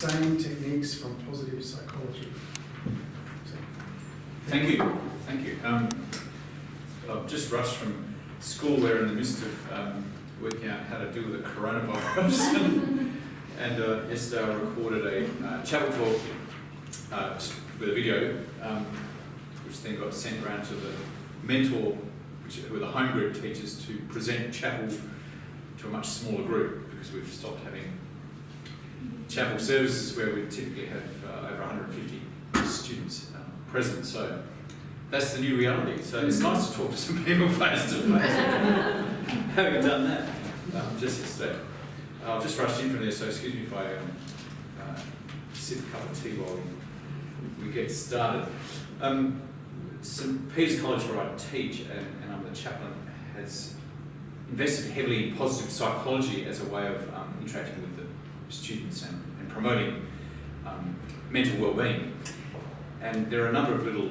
same techniques from positive psychology. Thank you. I've just rushed from school. We're in the midst of working out how to deal with the coronavirus. And yesterday I recorded a chapel talk with a video, which then got sent around to the mentor, who are the home group teachers, to present chapel to a much smaller group, because we've stopped having chapel services where we typically have over 150 students present. So that's the new reality. So it's nice to talk to some people face to face. Having done that just yesterday. I've just rushed in from there, so excuse me if I sip a cup of tea while we get started. St Peter's College, where I teach and I'm the chaplain, has invested heavily in positive psychology as a way of interacting with the students and promoting mental well-being. And there are a number of little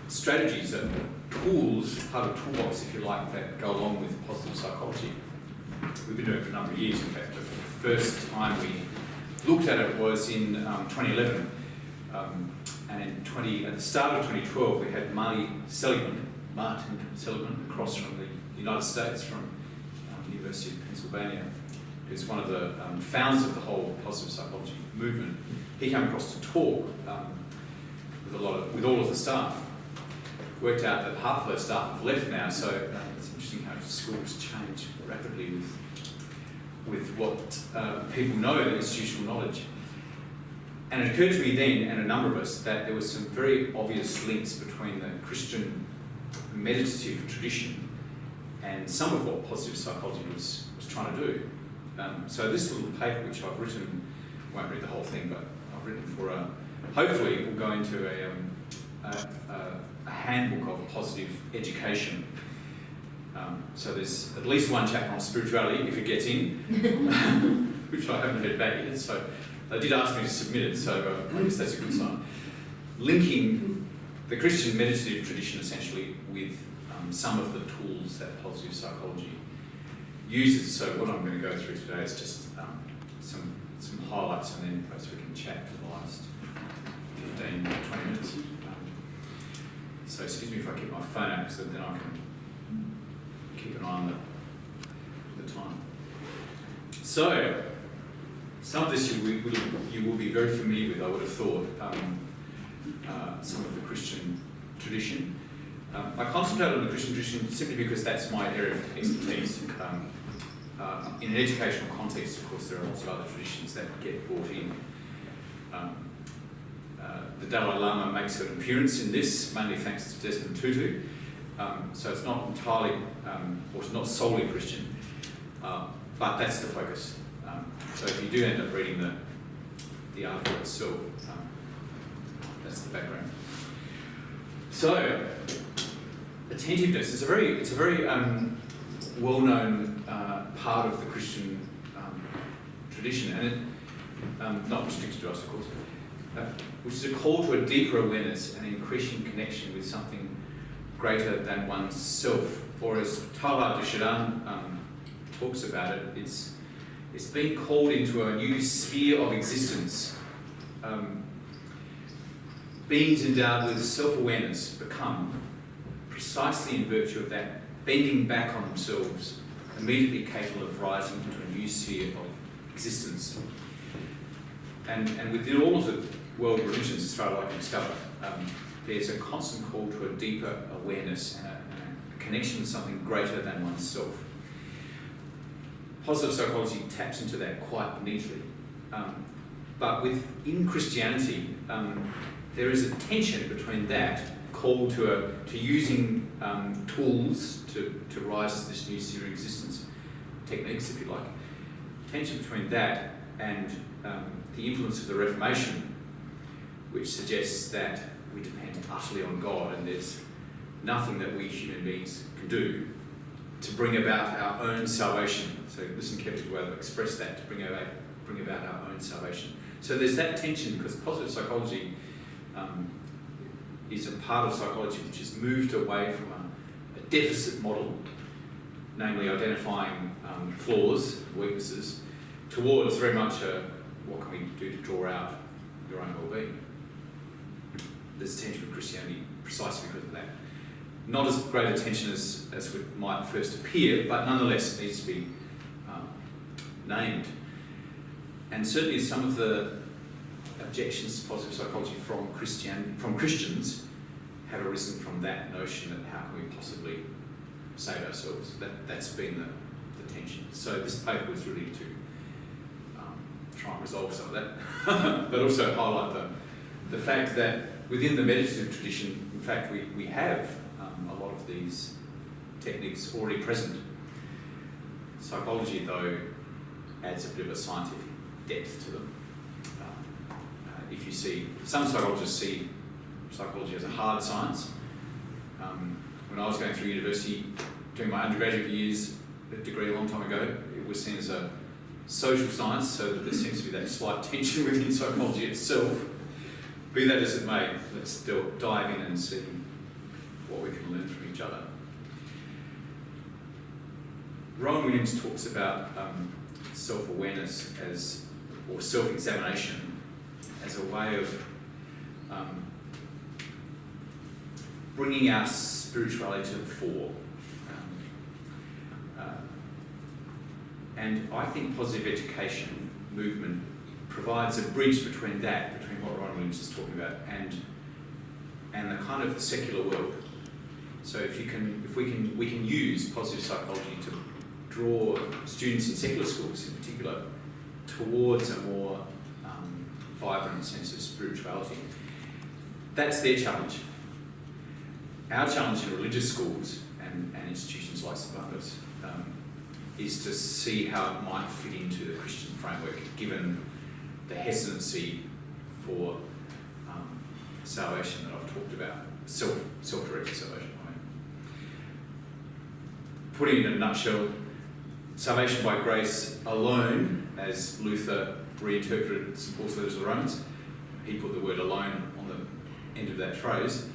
strategies and tools, part of the toolbox, if you like, that go along with positive psychology. We've been doing it for a number of years. In fact, the first time we looked at it was in 2011. And at the start of 2012, we had Martin Seligman across from the United States, from the University of Pennsylvania, who's one of the founders of the whole positive psychology movement. He came across to talk with all of the staff. Worked out that half of those staff have left now, so it's interesting how schools change rapidly with what people know, the institutional knowledge. And it occurred to me then, and a number of us, that there was some very obvious links between the Christian meditative tradition and some of what positive psychology was trying to do. So this little paper, which I've written, I won't read the whole thing, but I've written for hopefully it will go into a handbook of positive education. So there's at least one chapter on spirituality, if it gets in, which I haven't heard back yet. So they did ask me to submit it, so I guess that's a good sign. Linking the Christian meditative tradition essentially with some of the tools that positive psychology uses. So what I'm going to go through today is just some highlights, and then perhaps we can chat for the last 15, 20 minutes. So excuse me if I keep my phone out, so then I can keep an eye on the time. So, some of this you will be very familiar with, I would have thought, some of the Christian tradition. I concentrate on the Christian tradition simply because that's my area of expertise. In an educational context, of course, there are lots of other traditions that get brought in. The Dalai Lama makes an appearance in this, mainly thanks to Desmond Tutu. So it's not entirely, or it's not solely Christian, but that's the focus. So if you do end up reading the article itself, that's the background. So attentiveness is a very well-known part of the Christian tradition, and it not restricted to us, of course, which is a call to a deeper awareness and increasing connection with something greater than oneself, or as Teilhard de Chardin talks about it, it's being called into a new sphere of existence. Beings endowed with self-awareness become, precisely in virtue of that, bending back on themselves, immediately capable of rising into a new sphere of existence. And within all of the world religions, as far as I can discover, there's a constant call to a deeper awareness and a connection with something greater than oneself. Positive psychology taps into that quite neatly. But within Christianity, there is a tension between that call to using tools to rise to this new sphere of existence, techniques, if you like. Tension between that and the influence of the Reformation, which suggests that we depend utterly on God, and there's nothing that we human beings can do to bring about our own salvation. So listen carefully to the way I've expressed that, to bring about our own salvation. So there's that tension, because positive psychology is a part of psychology which has moved away from a deficit model, namely identifying flaws, weaknesses, towards very much a what can we do to draw out your own well-being? There's tension with Christianity precisely because of that. Not as great a tension as it might first appear, but nonetheless it needs to be named. And certainly some of the objections to positive psychology from Christians have arisen from that notion that how can we possibly save ourselves? That's been the tension. So this paper was really to try and resolve some of that, but also highlight the fact that within the meditative tradition, in fact, we have a lot of these techniques already present. Psychology, though, adds a bit of a scientific depth to them. If you see, some psychologists see psychology as a hard science. When I was going through university, doing my undergraduate years, a degree a long time ago, it was seen as a social science, so that there seems to be that slight tension within psychology itself. Be that as it may, let's dive in and see what we can learn from each other. Rowan Williams talks about self-awareness or self-examination as a way of bringing our spirituality to the fore. And I think positive education movement provides a bridge between what Rowan Williams is talking about and the kind of secular world. So we can use positive psychology to draw students in secular schools in particular towards a more vibrant sense of spirituality. That's their challenge. Our challenge in religious schools and institutions like St. Barnabas is to see how it might fit into the Christian framework, given the hesitancy for salvation that I've talked about, self-directed salvation. Putting it in a nutshell, salvation by grace alone, as Luther reinterpreted St. Paul's letters to the Romans, he put the word alone on the end of that phrase,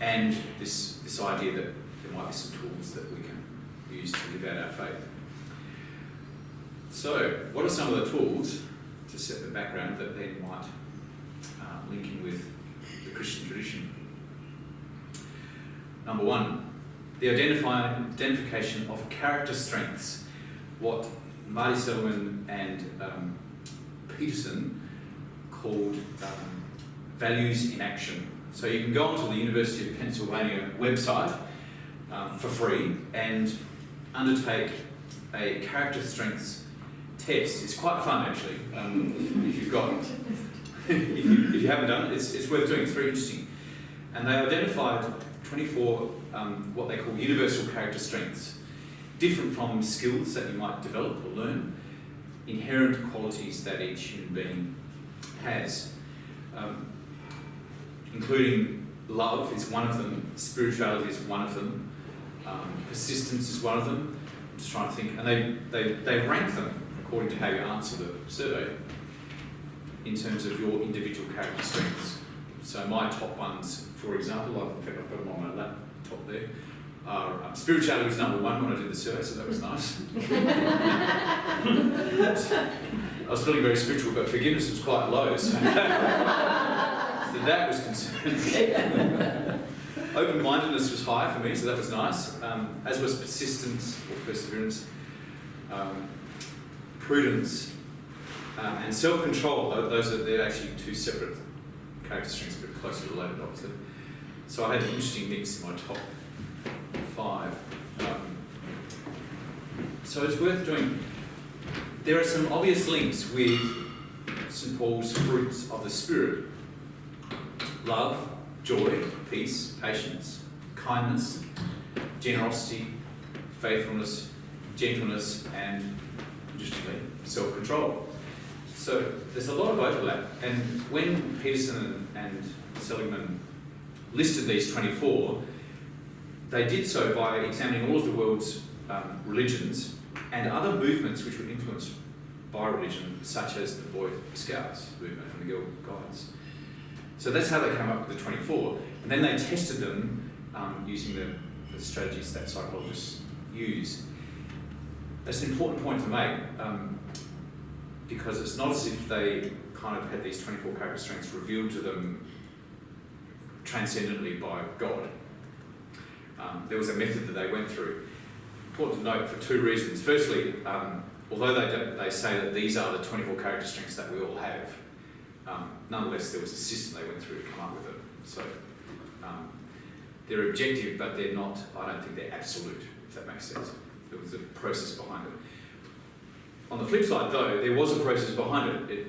and this idea that there might be some tools that we can use to live out our faith. So, what are some of the tools to set the background that then might link in with the Christian tradition? Number one, the identification of character strengths, what Marty Seligman and Peterson called values in action. So you can go onto the University of Pennsylvania website for free and undertake a character strengths test. It's quite fun actually. If you've got, if you haven't done it, it's worth doing. It's very interesting. And they identified 24 what they call universal character strengths, different from skills that you might develop or learn, inherent qualities that each human being has, including love is one of them, spirituality is one of them, persistence is one of them. I'm just trying to think, and they rank them according to how you answer the survey in terms of your individual character strengths. So my top ones, for example, I've got them on my laptop there, are spirituality was number one when I did the survey, so that was nice. I was feeling very spiritual, but forgiveness was quite low, so that was concerning. Open-mindedness was high for me, so that was nice, as was persistence or perseverance, prudence, and self-control. They're actually two separate character strengths, but closely related, obviously. So I had an interesting mix in my top 5. So it's worth doing. There are some obvious links with St. Paul's fruits of the Spirit: love, joy, peace, patience, kindness, generosity, faithfulness, gentleness, and, interestingly, self-control. So there's a lot of overlap. And when Peterson and Seligman listed these 24, they did so by examining all of the world's religions and other movements which were influenced by religion, such as the Boy Scouts movement and the Girl Guides. So that's how they came up with the 24. And then they tested them using the strategies that psychologists use. That's an important point to make. because it's not as if they kind of had these 24 character strengths revealed to them transcendently by God. There was a method that they went through. Important to note for two reasons. Firstly, although they say that these are the 24 character strengths that we all have, nonetheless there was a system they went through to come up with it. So they're objective, but they're not, I don't think they're absolute, if that makes sense. There was a process behind it. On the flip side though, there was a process behind it,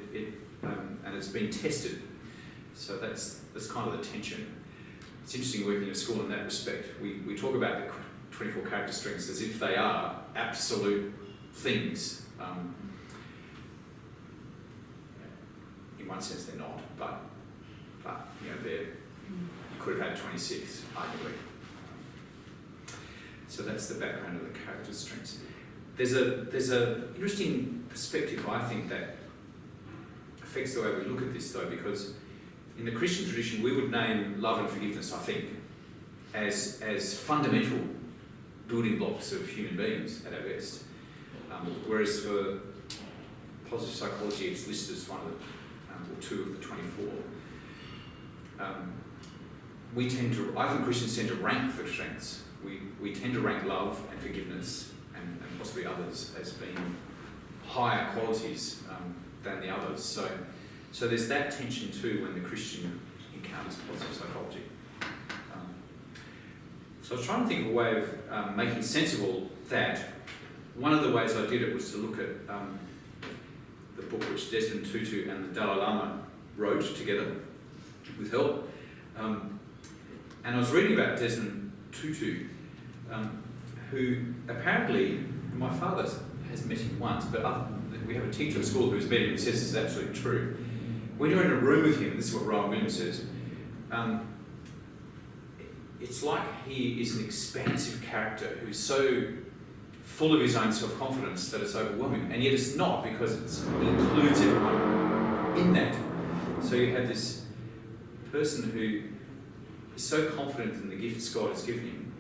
and it's been tested. So that's kind of the tension. It's interesting working in a school in that respect. We talk about the 24 character strengths as if they are absolute things. In one sense they're not, but you know, you could have had 26, arguably. So that's the background of the character strengths. There's a interesting perspective, I think, that affects the way we look at this, though, because in the Christian tradition we would name love and forgiveness, I think, as fundamental building blocks of human beings at our best. Whereas for positive psychology it's listed as one of the, or two of the 24. I think Christians tend to rank the strengths. We tend to rank love and forgiveness and possibly others as being higher qualities than the others. So there's that tension too when the Christian encounters positive psychology. So I was trying to think of a way of making sense of all that. One of the ways I did it was to look at the book which Desmond Tutu and the Dalai Lama wrote together with help. And I was reading about Desmond Tutu, who apparently, my father has met him once, but we have a teacher at school who's met him and says this is absolutely true. When you're in a room with him, this is what Rowan Williams says, it's like he is an expansive character who's so full of his own self-confidence that it's overwhelming, and yet it's not, because he includes everyone in that. So you have this person who is so confident in the gifts God has given him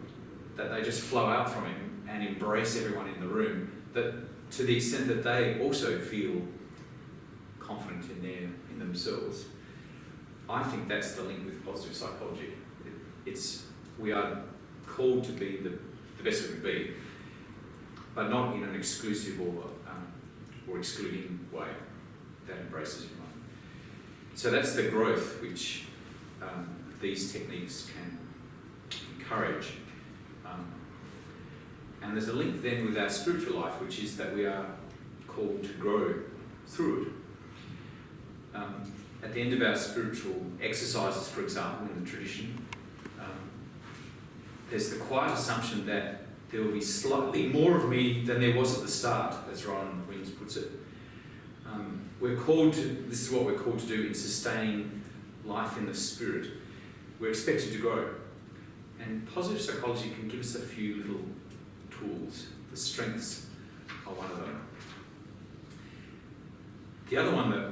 that they just flow out from him and embrace everyone in the room, that to the extent that they also feel confident in themselves. I think that's the link with positive psychology. We are called to be the best we can be, but not in an exclusive or excluding way that embraces everyone. So that's the growth which these techniques can encourage. And there's a link then with our spiritual life, which is that we are called to grow through it. At the end of our spiritual exercises, for example, in the tradition, there's the quiet assumption that there will be slightly more of me than there was at the start, as Rowan Williams puts it. This is what we're called to do in sustaining life in the Spirit. We're expected to grow. And positive psychology can give us a few little tools. The strengths are one of them. The other one that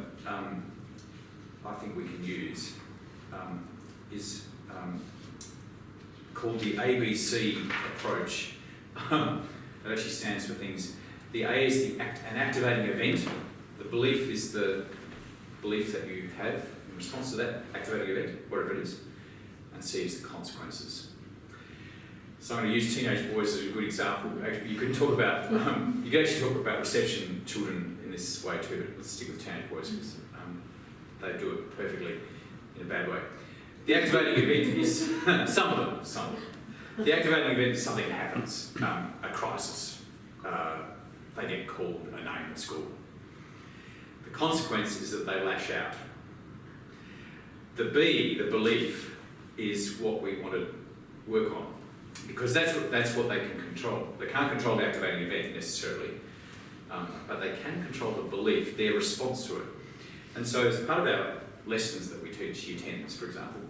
I think we can use is called the ABC approach. It actually stands for things. The A is an activating event. The belief is the belief that you have in response to that activating event, whatever it is. And C is the consequences. So I'm going to use teenage boys as a good example. Actually, you could talk about, you could actually talk about reception children in this way too, but let's stick with teenage boys because they do it perfectly in a bad way. The activating event is, some of them. The activating event is something that happens, a crisis. They get called a name at school. The consequence is that they lash out. The B, the belief, is what we want to work on, because that's what they can control. They can't control the activating event necessarily, but they can control the belief, their response to it. And so as part of our lessons that we teach year 10s, for example,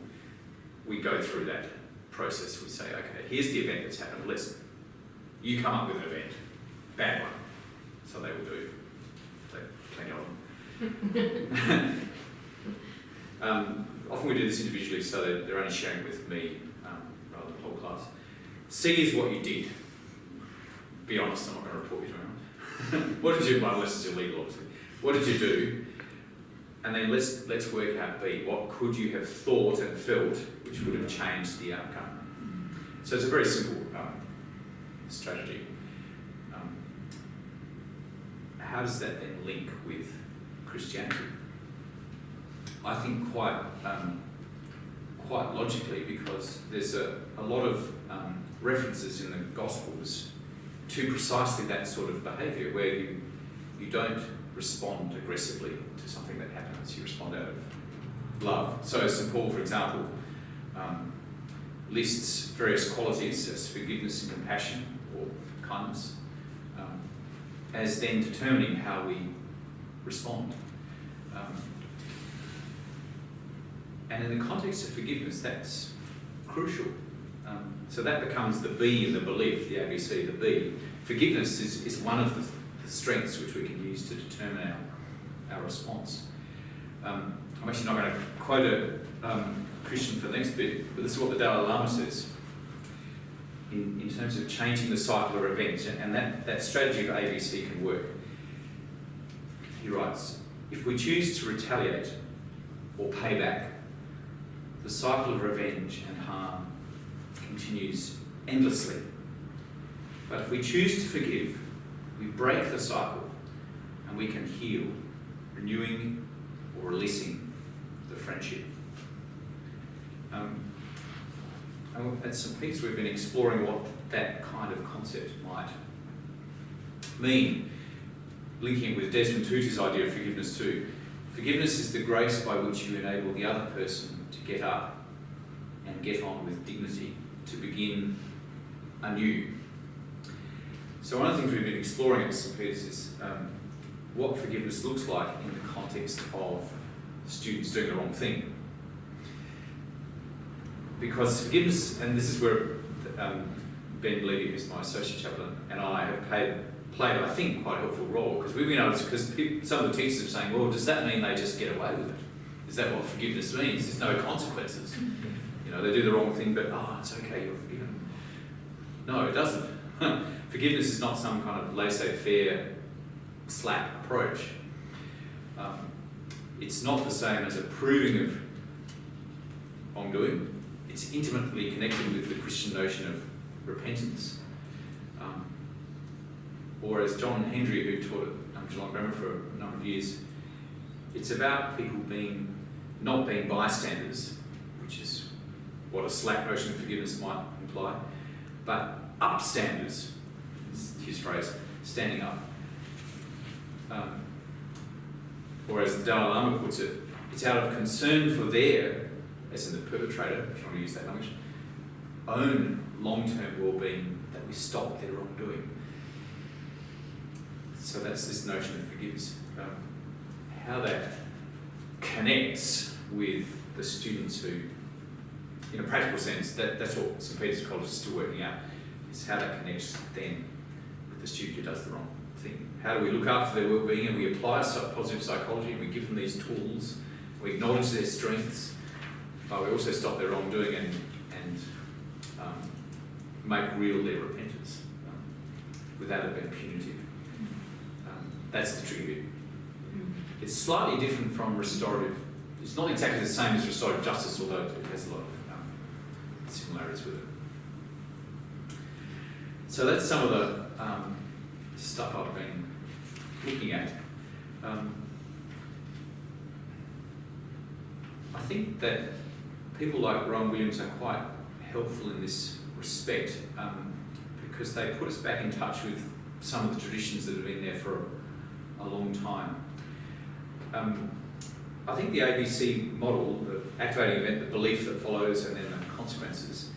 we go through that process. We say, okay, here's the event that's happened. You come up with an event, bad one. So they will do. Plenty of them. Often we do this individually, so they're only sharing with me rather than the whole class. C is what you did. Be honest, I'm not going to report you to anyone. What did you do? My lessons illegal, obviously. what did you do? And then let's work out B. What could you have thought and felt which would have changed the outcome? So it's a very simple strategy. How does that then link with Christianity? I think quite logically, because there's a lot of references in the Gospels to precisely that sort of behaviour, where you don't respond aggressively to something that happens, you respond out of love. So St. Paul, for example, lists various qualities as forgiveness and compassion, or kindness, as then determining how we respond. And in the context of forgiveness, that's crucial. So that becomes the B in the belief, the ABC, the B. Forgiveness is one of the strengths which we can use to determine our response. I'm actually not going to quote a Christian for the next bit, but this is what the Dalai Lama says in terms of changing the cycle of revenge, and that strategy of ABC can work. He writes, if we choose to retaliate or pay back, the cycle of revenge and harm continues endlessly. But if we choose to forgive, we break the cycle and we can heal, renewing or releasing the friendship. At St. Peter's we've been exploring what that kind of concept might mean, linking it with Desmond Tutu's idea of forgiveness too. Forgiveness is the grace by which you enable the other person to get up and get on with dignity, to begin anew. So one of the things we've been exploring at St. Peter's is what forgiveness looks like in the context of students doing the wrong thing. Because forgiveness, and this is where Ben Levy, who's my associate chaplain, and I have played, I think, quite a helpful role, because we've been able to, because some of the teachers are saying, well, does that mean they just get away with it? Is that what forgiveness means? There's no consequences. You know, they do the wrong thing, but, it's okay, you're forgiven. No, it doesn't. Forgiveness is not some kind of laissez-faire, slap approach. It's not the same as approving of wrongdoing. It's intimately connected with the Christian notion of repentance. Or as John Hendry, who taught at Geelong Grammar for a number of years, it's about people not being bystanders, which is what a slack notion of forgiveness might imply, but upstanders, is his phrase, standing up. Or as the Dalai Lama puts it, it's out of concern for their, as in the perpetrator, if you want to use that language, own long-term well-being that we stop their wrongdoing. So that's this notion of forgiveness. How that connects with the students who, in a practical sense, that's what St. Peter's College is still working out, is how that connects then with the student who does the wrong thing. How do we look after their well-being, and we apply positive psychology, and we give them these tools, we acknowledge their strengths, but we also stop their wrongdoing and make real their repentance without it being punitive. That's the tricky bit. It's slightly different from restorative. It's not exactly the same as restorative justice, although it has a lot of similarities with it. So that's some of the stuff I've been looking at. I think that people like Rowan Williams are quite helpful in this respect, because they put us back in touch with some of the traditions that have been there for a long time. I think the ABC model, the activating event, the belief that follows, and then the consequences,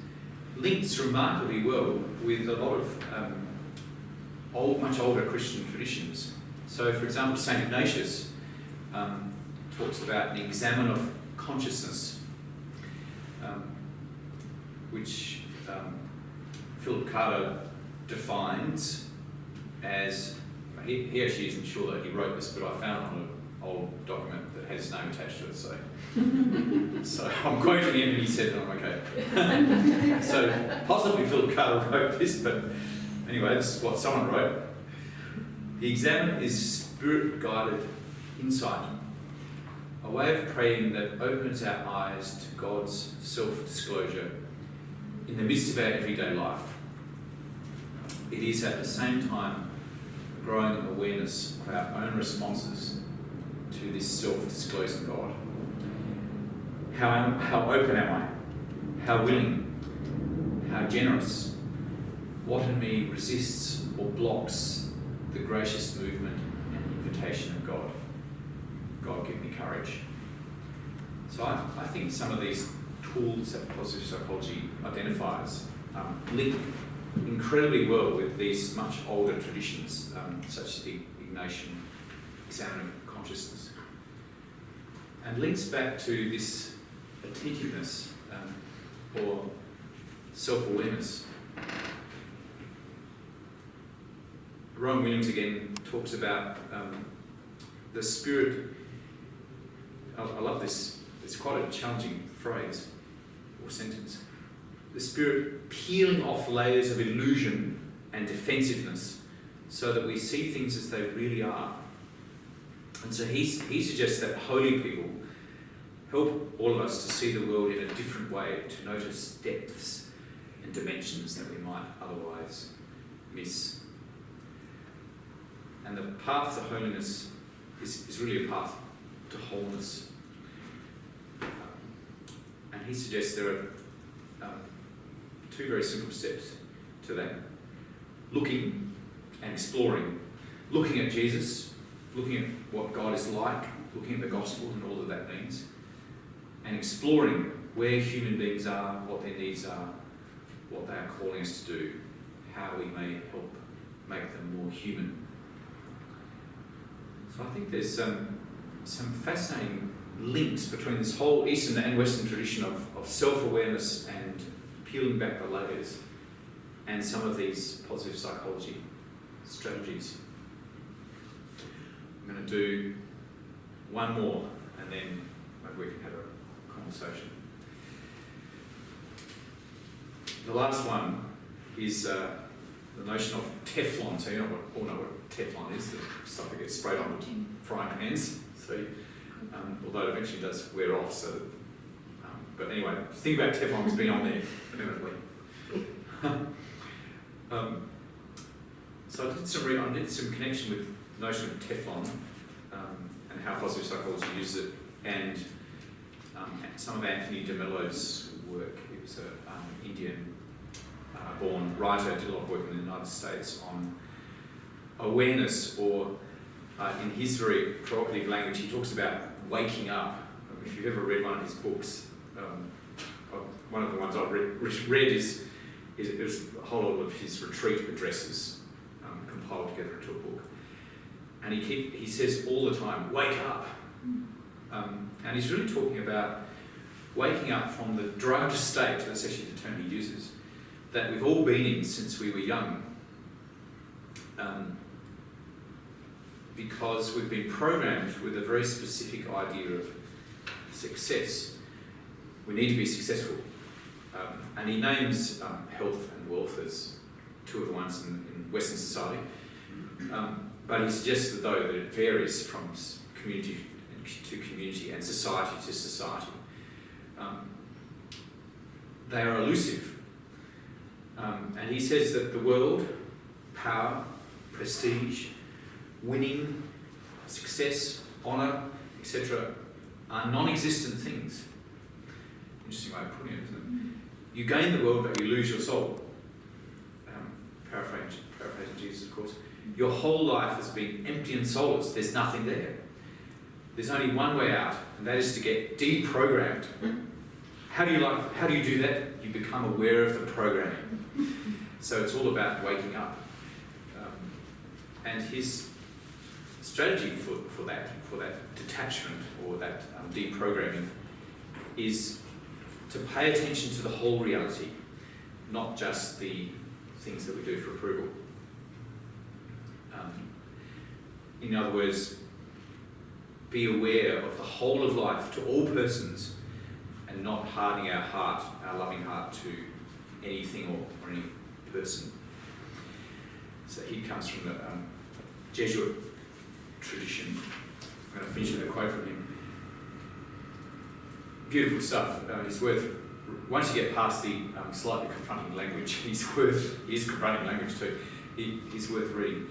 links remarkably well with a lot of much older Christian traditions. So, for example, St. Ignatius talks about the examen of consciousness, which Philip Carter defines as, he actually isn't sure that he wrote this, but I found it on an old document that has his name attached to it, so I'm quoting him and he said, oh, okay. So possibly Philip Carter wrote this, but anyway, this is what someone wrote. The examen is spirit-guided insight, a way of praying that opens our eyes to God's self-disclosure in the midst of our everyday life. It is at the same time a growing awareness of our own responses to this self-disclosing God. How open am I? How willing? How generous? What in me resists or blocks the gracious movement and invitation of God? God, give me courage. So I think some of these tools that positive psychology identifies link incredibly well with these much older traditions, such as the Ignatian examining consciousness, and links back to this attentiveness or self-awareness. Rowan Williams again talks about the spirit. I love this. It's quite a challenging phrase or sentence. The spirit peeling off layers of illusion and defensiveness so that we see things as they really are. And so he suggests that holy people help all of us to see the world in a different way, to notice depths and dimensions that we might otherwise miss. And the path to holiness is really a path to wholeness. And he suggests there are two very simple steps to that. Looking and exploring. Looking at Jesus, looking at what God is like, looking at the gospel and all that that means, and exploring where human beings are, what their needs are, what they are calling us to do, how we may help make them more human. So I think there's some fascinating links between this whole Eastern and Western tradition of self-awareness and peeling back the layers and some of these positive psychology strategies. I'm going to do one more and then maybe we can have a conversation. The last one is the notion of Teflon. So you all know what Teflon is, the stuff that gets sprayed on frying pans. So, although it eventually does wear off. So, but anyway, the thing about Teflon has been on there permanently. So I did some connection with the notion of Teflon and how positive psychology uses it, and some of Anthony de Mello's work. He was an Indian-born writer, did a lot of work in the United States on awareness, or in his very provocative language, he talks about waking up. If you've ever read one of his books, one of the ones I've read is a whole lot of his retreat addresses compiled together into a book. And he says all the time, wake up. And he's really talking about waking up from the drugged state, that's actually the term he uses, that we've all been in since we were young. Because we've been programmed with a very specific idea of success. We need to be successful. And he names health and wealth as two of the ones in Western society. But he suggests that though that it varies from community to community and society to society. They are elusive. And he says that the world, power, prestige, winning, success, honour, etc. are non-existent things. Interesting way of putting it, isn't it? You gain the world, but you lose your soul. Paraphrasing Jesus, of course. Your whole life has been empty and soulless. There's nothing there. There's only one way out, and that is to get deprogrammed. How do you do that? You become aware of the programming. So it's all about waking up. And his strategy for that detachment or that deprogramming is to pay attention to the whole reality, not just the things that we do for approval. In other words, be aware of the whole of life to all persons and not hardening our heart, our loving heart, to anything or any person. So he comes from the Jesuit tradition I'm going to finish with a quote from him. Beautiful stuff. He's worth, once you get past the slightly confronting language, he is confronting language too, he's worth reading.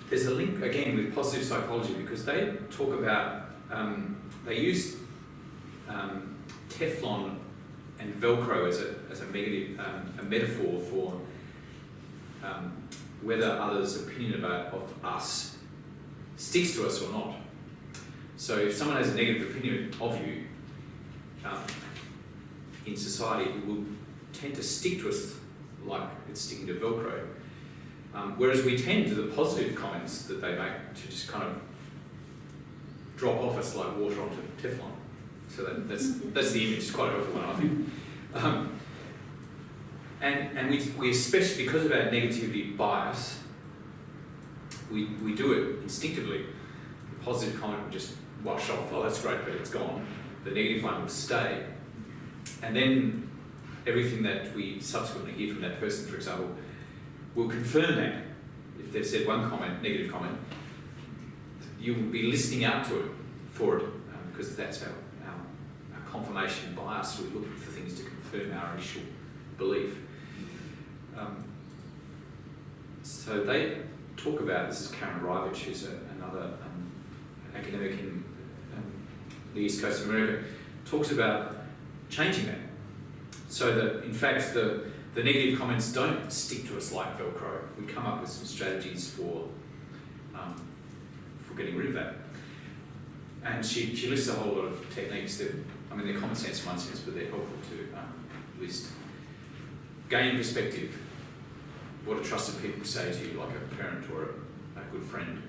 There's a link again with positive psychology because they talk about, they use Teflon and Velcro as a metaphor for whether others' opinion of us sticks to us or not. So if someone has a negative opinion of you in society, it will tend to stick to us like it's sticking to Velcro. Whereas we tend to the positive comments that they make to just kind of drop off us like water onto Teflon. So that's the image. It's quite a helpful one, I think. And we especially, because of our negativity bias, we do it instinctively. The positive comment will just wash off. Oh, that's great, but it's gone. The negative one will stay. And then everything that we subsequently hear from that person, for example, will confirm that. If they've said one comment, negative comment, you will be listening out to it for it, because that's our confirmation bias. We look for things to confirm our initial belief. So they talk about, this is Karen Rivich, who's another academic in the East Coast of America, talks about changing that. So that, in fact, the negative comments don't stick to us like Velcro. We come up with some strategies for getting rid of that. And she lists a whole lot of techniques that, I mean, they're common sense in one sense, but they're helpful to list. Gain perspective. What do trusted people say to you, like a parent or a good friend?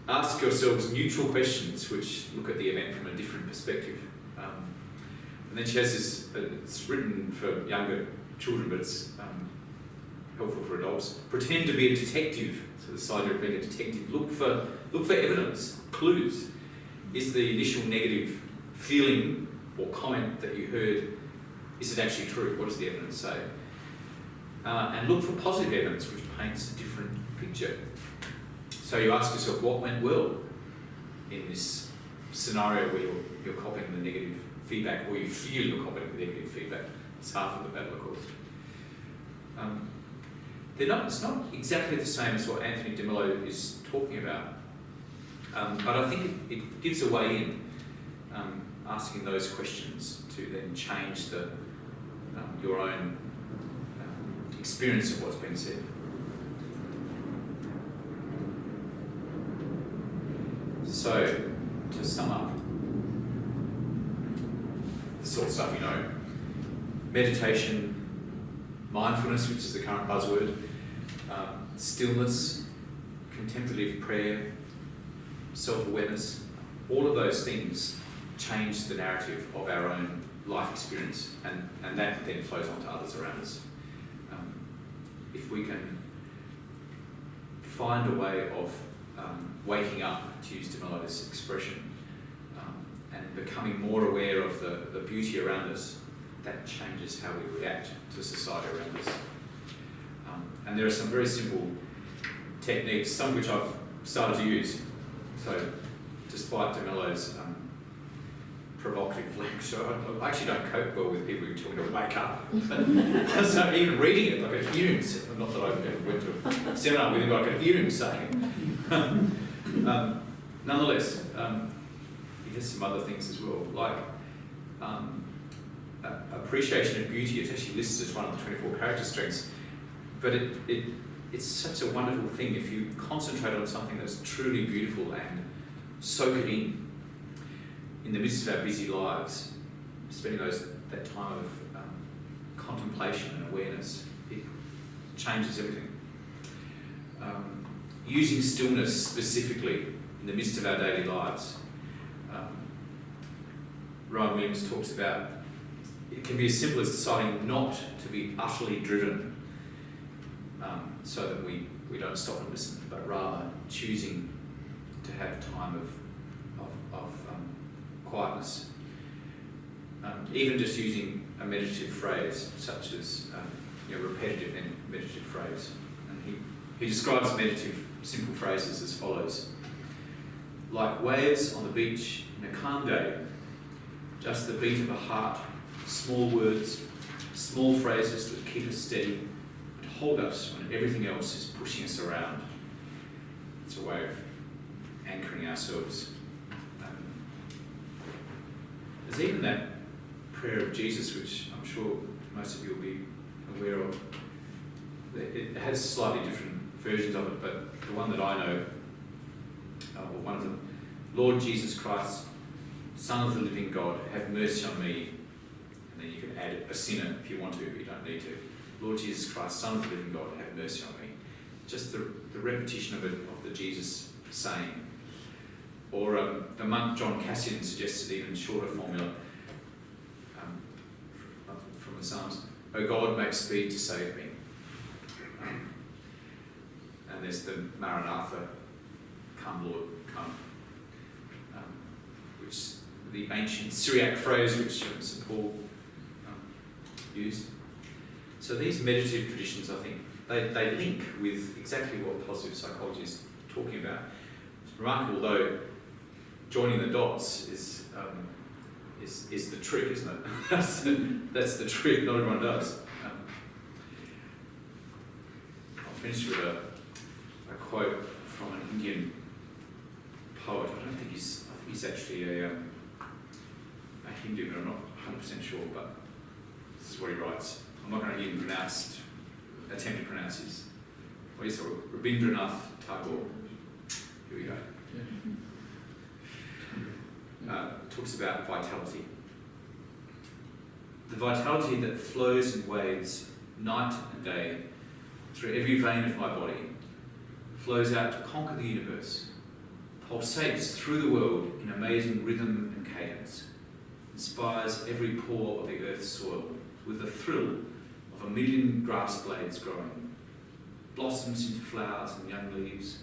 Ask yourselves neutral questions which look at the event from a different perspective. And then she has this, it's written for younger children, but it's helpful for adults. Pretend to be a detective. So this idea of being a detective. Look for evidence, clues. Is the initial negative feeling or comment that you heard, is it actually true? What does the evidence say? And look for positive evidence which paints a different picture. So you ask yourself, what went well in this scenario where you're copying the negative feedback, or you feel you're copying the negative feedback? It's half of the battle, of course. It's not exactly the same as what Anthony DeMello is talking about, but I think it gives a way in, asking those questions to then change your own experience of what's been said. So, to sum up, the sort of stuff you know: meditation, mindfulness, which is the current buzzword, stillness, contemplative prayer, self-awareness, all of those things change the narrative of our own life experience, and that then flows on to others around us. If we can find a way of waking up, to use DeMello's expression, and becoming more aware of the beauty around us, that changes how we react to society around us. And there are some very simple techniques, some of which I've started to use. So, despite DeMello's provocative lecture, I actually don't cope well with people who tell me to wake up. So even reading it, I could hear him, not that I ever went to a seminar with him, but I could hear him saying it. Nonetheless, he has some other things as well, like appreciation of beauty. It's actually listed as one of the 24 character strengths, but it's such a wonderful thing if you concentrate on something that's truly beautiful and soak it in the midst of our busy lives, spending that time of contemplation and awareness. It changes everything. Using stillness specifically in the midst of our daily lives. Ryan Williams talks about it can be as simple as deciding not to be utterly driven, so that we don't stop and listen, but rather choosing to have time of quietness. Even just using a meditative phrase, such as repetitive meditative phrase. And he describes meditative simple phrases as follows: like waves on the beach in a calm day, just the beat of a heart, small words, small phrases that keep us steady and hold us when everything else is pushing us around. It's a way of anchoring ourselves. There's even that prayer of Jesus, which I'm sure most of you will be aware of. It has slightly different versions of it, but the one that I know, or one of them, Lord Jesus Christ, Son of the living God, have mercy on me. And then you can add a sinner if you want to, you don't need to. Lord Jesus Christ, Son of the living God, have mercy on me. Just the repetition of it, of the Jesus saying. Or the monk John Cassian suggested even shorter formula from the Psalms. O God, make speed to save me. And there's the Maranatha, come Lord, come. Which the ancient Syriac phrase which St. Paul used. So these meditative traditions, I think, they link with exactly what positive psychology is talking about. It's remarkable, though, joining the dots is the trick, isn't it? That's the trick. Not everyone does. I'll finish with a quote from an Indian poet. I think he's actually a Hindu, but I'm not 100% sure. But this is what he writes. I'm not going to even attempt to pronounce his. What is it? Rabindranath Tagore. Here we go. Talks about vitality. The vitality that flows in waves night and day through every vein of my body flows out to conquer the universe, pulsates through the world in amazing rhythm and cadence, inspires every pore of the earth's soil with the thrill of a million grass blades growing, blossoms into flowers and young leaves,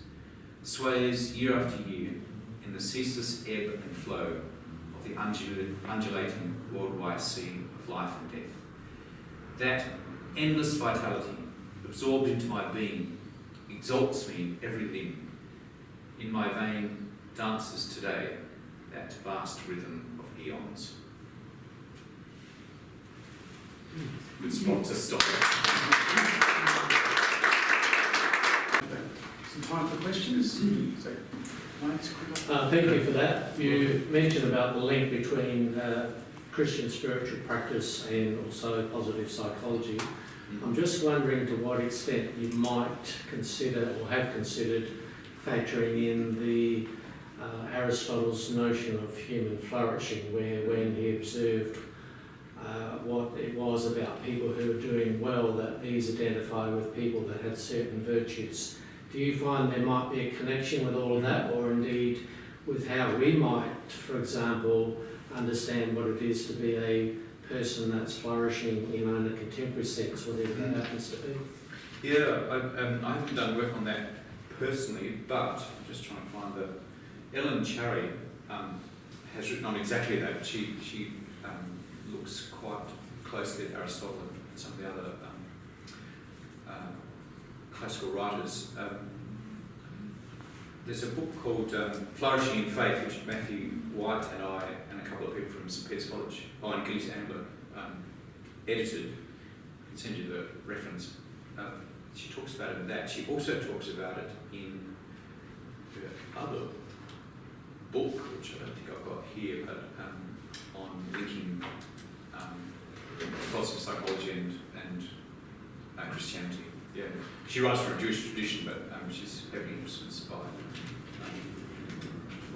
sways year after year in the ceaseless ebb and flow of the undulating worldwide sea of life and death. That endless vitality, absorbed into my being, exalts me in every limb. In my vein dances today that vast rhythm of eons. Good spot to stop. Some time for questions. So, Mike's quick. Thank you for that. You mentioned about the link between Christian spiritual practice and also positive psychology. I'm just wondering to what extent you might consider or have considered factoring in the Aristotle's notion of human flourishing, where when he observed what it was about people who were doing well, that these identify with people that had certain virtues. Do you find there might be a connection with all of that, or indeed with how we might, for example, understand what it is to be a person that's flourishing in a contemporary sense, whatever that happens to be? Yeah, I haven't done work on that personally, but I'm just trying to find Ellen Charry has written on exactly that. She looks quite closely at Aristotle and some of the other classical writers. There's a book called Flourishing in Faith, which Matthew White and I and a couple of people from St Peter's College, and Gillies Ambler, edited. I can send you the reference. She talks about it in that. She also talks about it in the other book, which I don't think I've got here, but on linking positive psychology and Christianity. Yeah, she writes from a Jewish tradition, but she's heavily influenced by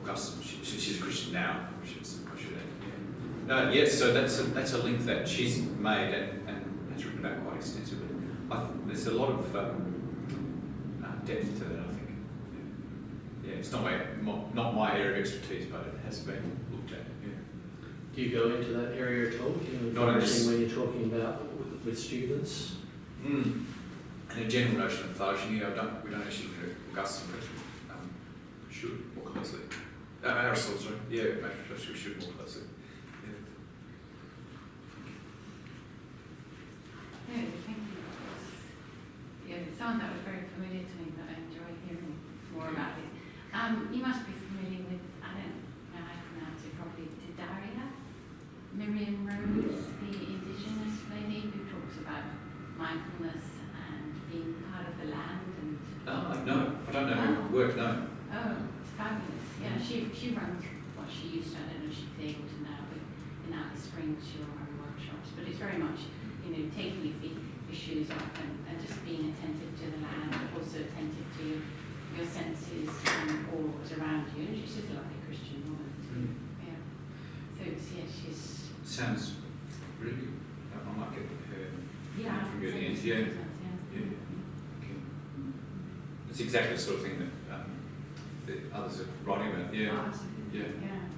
Augustine. She's a Christian now, I should add. Yes, so that's a link that she's made and has written about quite extensively. There's a lot of depth to that, I think. Yeah, it's not my area of expertise, but it has been looked at. Yeah. Do you go into that area at all? Not just when you're talking about with students? And a general notion of flourishing, we don't actually look at Augustine, but we should more closely. Aristotle, sorry. Yeah, perhaps we should more closely. Yeah, thank you. Yeah, someone that was very familiar to me, but I enjoy hearing more about it. You must be familiar with she runs what she used to, I don't know if she's able to now, but in Alice Springs she'll run workshops, but it's very much, taking your shoes off and just being attentive to the land, but also attentive to your senses and all what's around you. And she's just a lovely Christian woman too. Yeah. So she's... Sounds really good. I might get her from you at the end. Yeah. Okay. It's exactly the sort of thing that others are writing about. Yeah. Oh, absolutely. Yeah.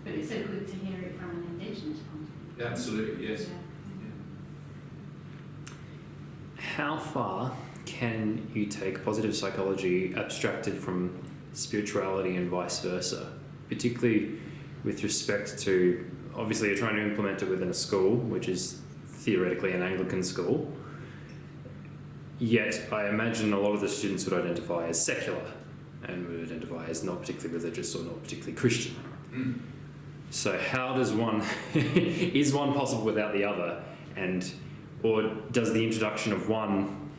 But it's so good to hear it from an Indigenous point of view. Yeah, absolutely, yes. Yeah. How far can you take positive psychology abstracted from spirituality and vice versa, particularly with respect to, obviously you're trying to implement it within a school, which is theoretically an Anglican school, yet I imagine a lot of the students would identify as secular and would identify as not particularly religious or not particularly Christian. Mm. So how does one, is one possible without the other, or does the introduction of one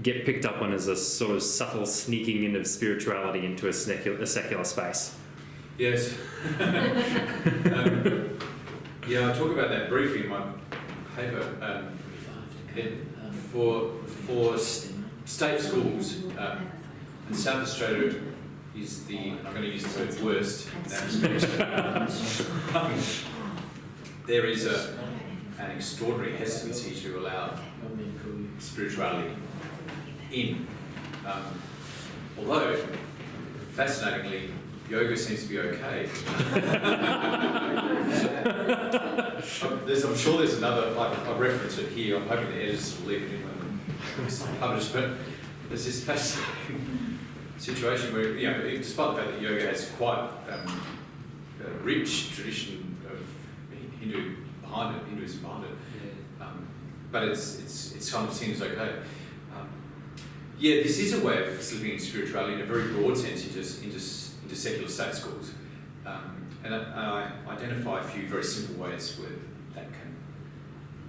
get picked up on as a sort of subtle sneaking in of spirituality into a secular space? Yes. Yeah, I talk about that briefly in my paper. For state schools, and South Australia is I'm going to use the word worst in that respect. There is an extraordinary hesitancy to allow spirituality in. Although, fascinatingly, yoga seems to be okay. I'm sure there's another, I reference it here, I'm hoping the editors will leave it in when it's published, but there's this fascinating situation where, despite the fact that yoga has quite a rich tradition of Hinduism behind it, but it's kind of seen as okay. This is a way of slipping into spirituality in a very broad sense into secular state schools. And I identify a few very simple ways where that can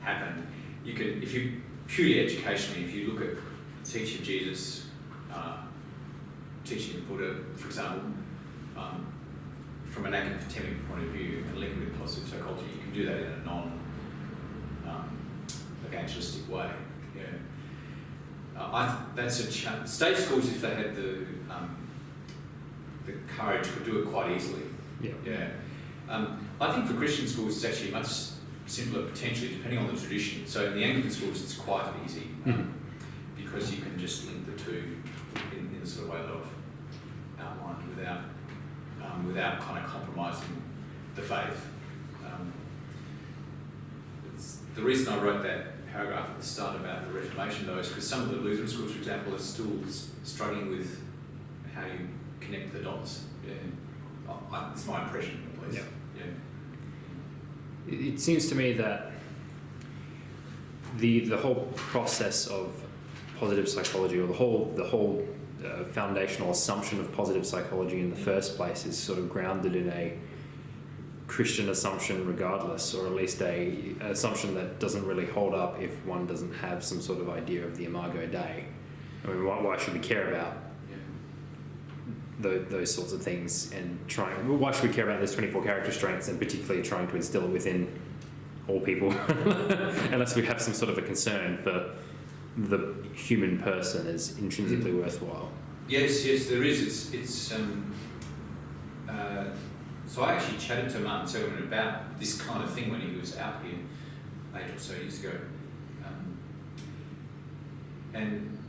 happen. You can, if you purely educationally, if you look at the teaching of Jesus, teaching of Buddha, for example, from an academic point of view and linking with positive psychology, you can do that in a non-evangelistic way. That's a challenge. State schools, if they had the courage, could do it quite easily. I think for Christian schools it's actually much simpler potentially, depending on the tradition. So in the Anglican schools it's quite easy because you can just link the two in the sort of way that I've outlined without kind of compromising the faith. The reason I wrote that paragraph at the start about the Reformation, though, is because some of the Lutheran schools, for example, are still struggling with how you connect the dots. It's my impression, at least. It seems to me that the whole process of positive psychology, or the whole foundational assumption of positive psychology in the first place, is sort of grounded in a Christian assumption regardless, or at least an assumption that doesn't really hold up if one doesn't have some sort of idea of the Imago Dei. I mean, why should we care about those sorts of things, and why should we care about those 24 character strengths, and particularly trying to instill it within all people unless we have some sort of a concern for the human person as intrinsically worthwhile? Yes, there is. So I actually chatted to Martin Seligman about this kind of thing when he was out here 8 or so years ago. And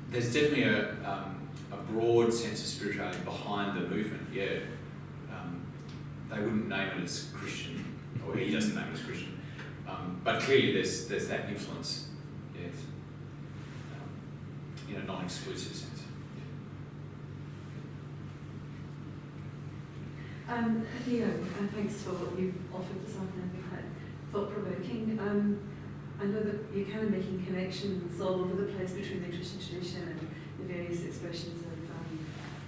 there's definitely a broad sense of spirituality behind the movement, They wouldn't name it as Christian, or he doesn't name it as Christian. But clearly there's that influence, in a non-exclusive sense. Theo, thanks for what you've offered this afternoon. It's quite thought-provoking. I know that you're kind of making connections all over the place between the Christian tradition and the various expressions of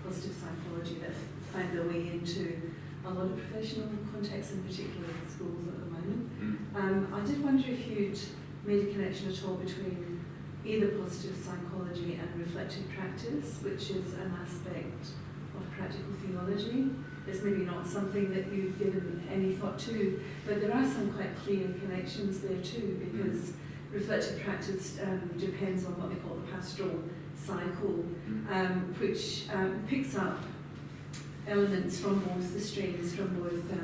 positive psychology that find their way into a lot of professional contexts, in particular in schools at the moment. I did wonder if you'd made a connection at all between either positive psychology and reflective practice, which is an aspect of practical theology. It's maybe not something that you've given any thought to, but there are some quite clear connections there too, because reflective practice depends on what they call the pastoral cycle, which picks up elements from both the streams, from both the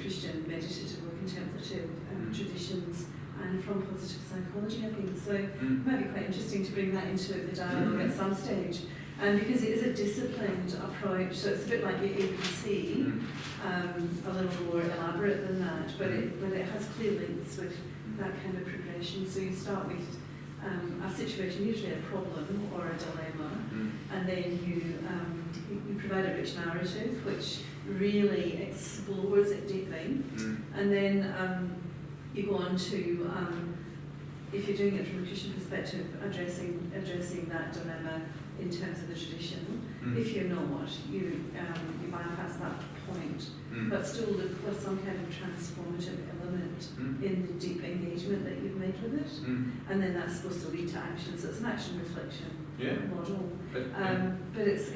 Christian meditative or contemplative traditions, and from positive psychology, I think. So it might be quite interesting to bring that into the dialogue at some stage. Because it is a disciplined approach, so it's a bit like the ABC, a little more elaborate than that, but it has clear links with that kind of progression. So you start with a situation, usually a problem or a dilemma, and then you provide a rich narrative which really explores it deeply, and then you go on to, if you're doing it from a Christian perspective, addressing that dilemma in terms of the tradition. If you're not, you bypass that point, but still look for some kind of transformative element in the deep engagement that you've made with it, and then that's supposed to lead to action. So it's an action reflection model. But it's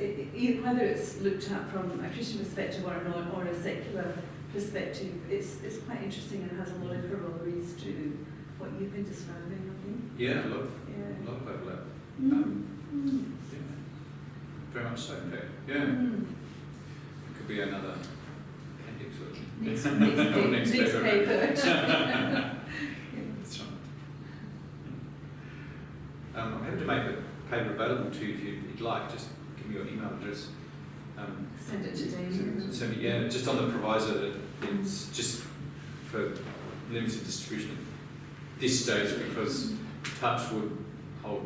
whether it's looked at from a Christian perspective or not, or a secular perspective, it's quite interesting and has a lot of corollaries to what you've been describing, I think. Yeah, a lot of overlap. Very much so, in fact. Yeah. It could be another appendix or Next paper. That's right. I'm happy to make the paper available to you if you'd like. Just give me your email address. Send it to Damien. Yeah, just on the proviso that it's just for limited distribution at this stage, because touch would hold.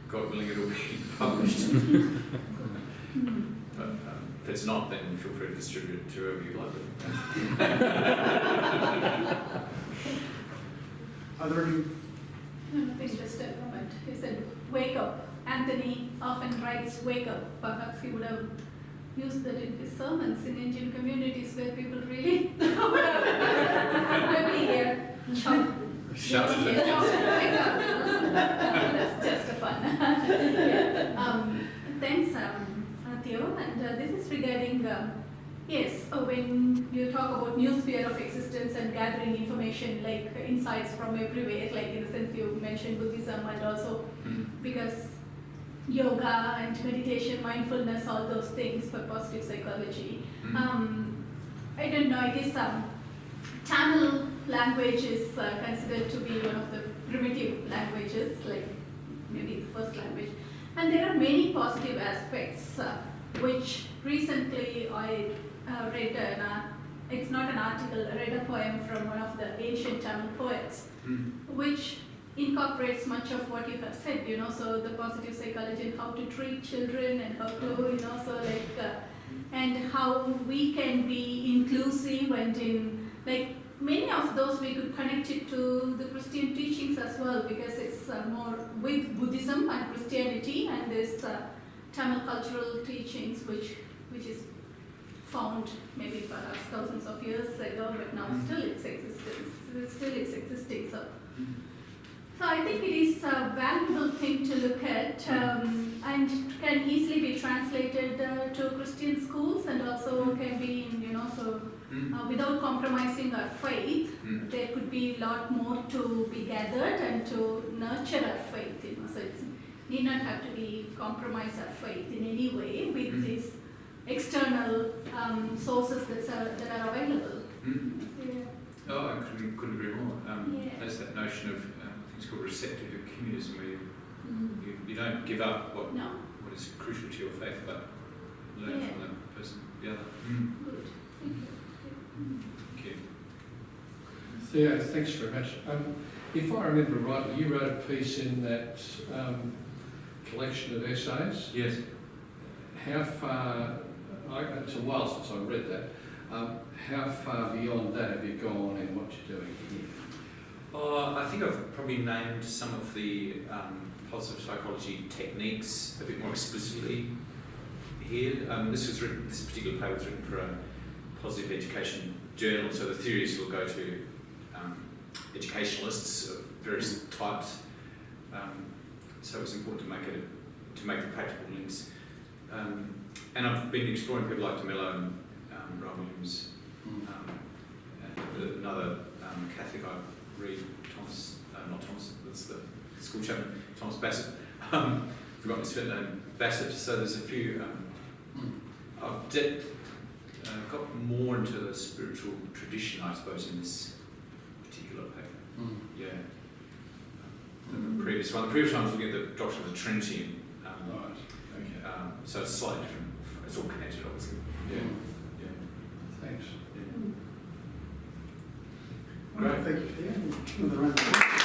God willing, it'll be published. But if it's not, then feel free to distribute it to whoever you like. Are there any? Nothing, just a moment. He said, wake up. Anthony often writes, wake up. Perhaps he would have used that in his sermons in Indian communities where people really Shouted at That's just a fun. Thanks, Theo. And this is regarding, when you talk about new sphere of existence and gathering information, like insights from everywhere, like in the sense you mentioned Buddhism, and also because yoga and meditation, mindfulness, all those things for positive psychology. I don't know, I guess Tamil language is considered to be one of the primitive languages, like maybe the first language. And there are many positive aspects, which recently I read, it's not an article, I read a poem from one of the ancient Tamil poets, which incorporates much of what you have said, so the positive psychology and how to treat children and how to, and how we can be inclusive and in, many of those we could connect it to the Christian teachings as well, because it's more with Buddhism and Christianity, and there's Tamil cultural teachings which is found maybe perhaps thousands of years ago, but now still it's existing. So I think it is a valuable thing to look at, and can easily be translated to Christian schools, and also can be, without compromising our faith, there could be a lot more to be gathered and to nurture our faith. So it need not have to be compromise our faith in any way with these external sources that are available. Oh, I couldn't agree more. There's that notion of it's called receptive communism, where you don't give up what is crucial to your faith, but learn from the person, the other. Good. Thank you. Theo, thanks very much. If I remember rightly, you wrote a piece in that collection of essays. Yes. How far, it's a while since I read that, how far beyond that have you gone in what you're doing here? I think I've probably named some of the positive psychology techniques a bit more explicitly here. This particular paper was written for a positive education journal, so the theories will go to educationalists of various types. So it was important to make the practical links. And I've been exploring people like DeMello and Brian Williams, Mm. and another Catholic I read, Thomas, not Thomas, that's the school chaplain, Thomas Bassett. Forgot his first name, Bassett. So there's a few. I've got more into the spiritual tradition, I suppose, in this particular paper. Yeah. The previous one. The previous one was looking at the doctrine of the Trinity. Right, okay. So it's slightly different. It's all connected, obviously. Yeah. Yeah. Thanks. Yeah. Great, thank you, Theo. Another round of applause.